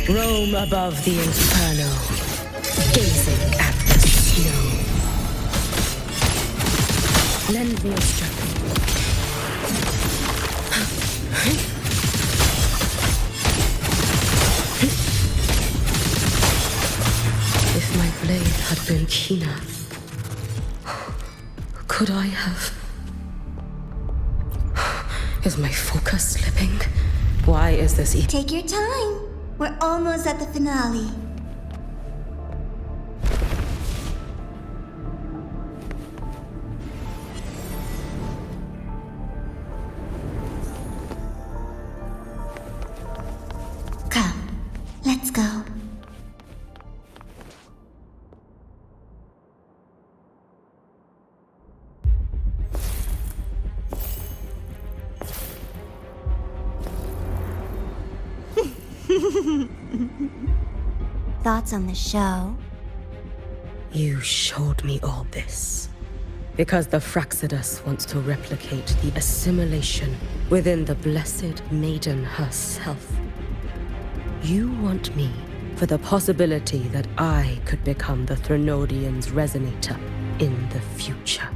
Roam above the inferno, gazing at the snow. Lend me your strength. If my blade had been keener, could I have... Is my focus slipping? Why is this Take your time. We're almost at the finale. Come, let's go. Thoughts on the show? You showed me all this because the Fraxidus wants to replicate the assimilation within the blessed maiden herself. You want me for the possibility that I could become the Threnodian's resonator in the future.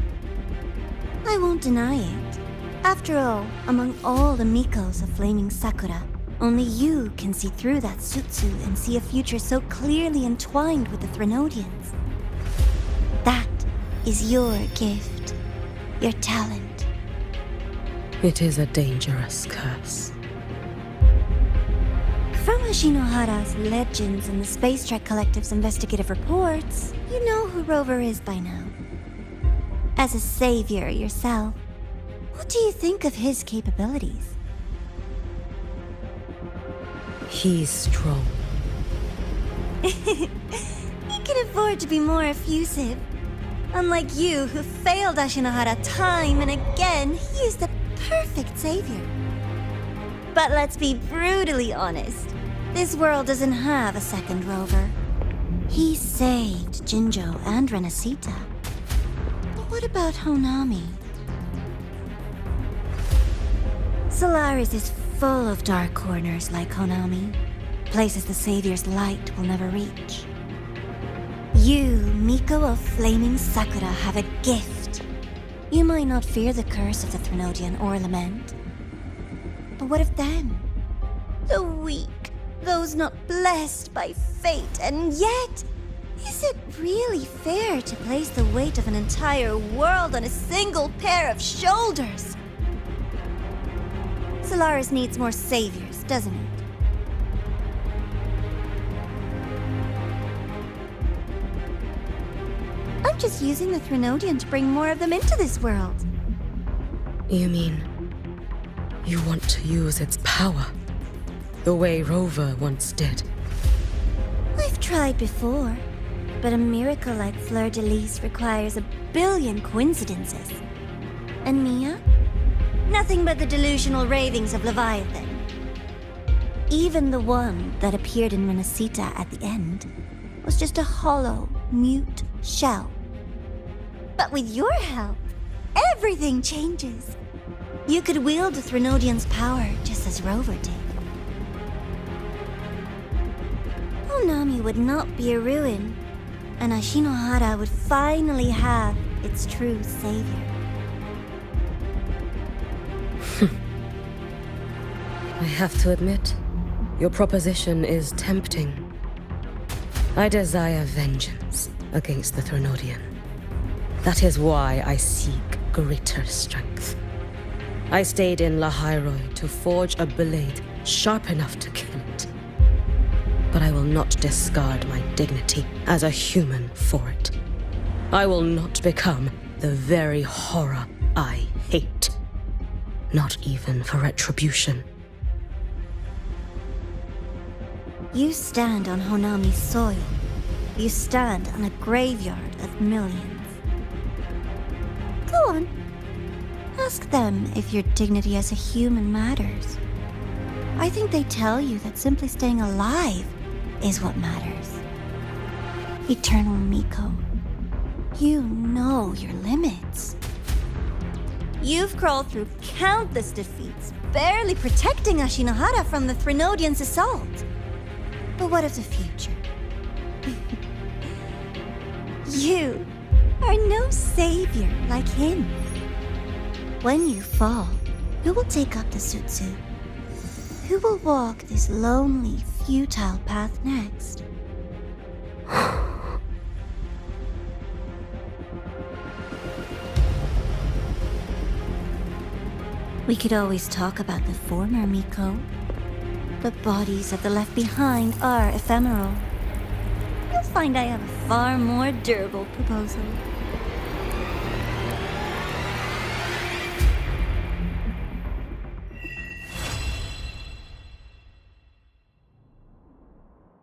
I won't deny it. After all, among all the Mikos of Flaming Sakura, only you can see through that Sutsu and see a future so clearly entwined with the Threnodians. That is your gift, your talent. It is a dangerous curse. From Ashinohara's legends and the Space Trek Collective's investigative reports, you know who Rover is by now. As a savior yourself, what do you think of his capabilities? He's strong. He can afford to be more effusive. Unlike you, who failed Ashinohara time and again, he is the perfect savior. But let's be brutally honest. This world doesn't have a second Rover. He saved Jinjo and Renacita. But what about Honami? Solaris is full of dark corners like Honami, places the Savior's light will never reach. You, Miko of Flaming Sakura, have a gift. You might not fear the curse of the Threnodian or lament. But what of them? The weak, those not blessed by fate, and yet, is it really fair to place the weight of an entire world on a single pair of shoulders? Solaris needs more saviors, doesn't it? I'm just using the Threnodian to bring more of them into this world. You mean, you want to use its power, the way Rover once did? I've tried before, but a miracle like Fleur-de-Lis requires a billion coincidences. And Mia? Nothing but the delusional ravings of Leviathan. Even the one that appeared in Renacita at the end was just a hollow, mute shell. But with your help, everything changes. You could wield the Threnodian's power just as Rover did. Honami would not be a ruin, and Ashinohara would finally have its true savior. I have to admit, your proposition is tempting. I desire vengeance against the Threnodian. That is why I seek greater strength. I stayed in Lahairoi to forge a blade sharp enough to kill it. But I will not discard my dignity as a human for it. I will not become the very horror I hate. Not even for retribution. You stand on Honami's soil. You stand on a graveyard of millions. Go on. Ask them if your dignity as a human matters. I think they tell you that simply staying alive is what matters. Eternal Miko, you know your limits. You've crawled through countless defeats, barely protecting Ashinohara from the Threnodian's assault. But what of the future? You are no savior like him. When you fall, who will take up the Sutsu? Who will walk this lonely, futile path next? We could always talk about the former, Miko. The bodies of the left behind are ephemeral. You'll find I have a far more durable proposal.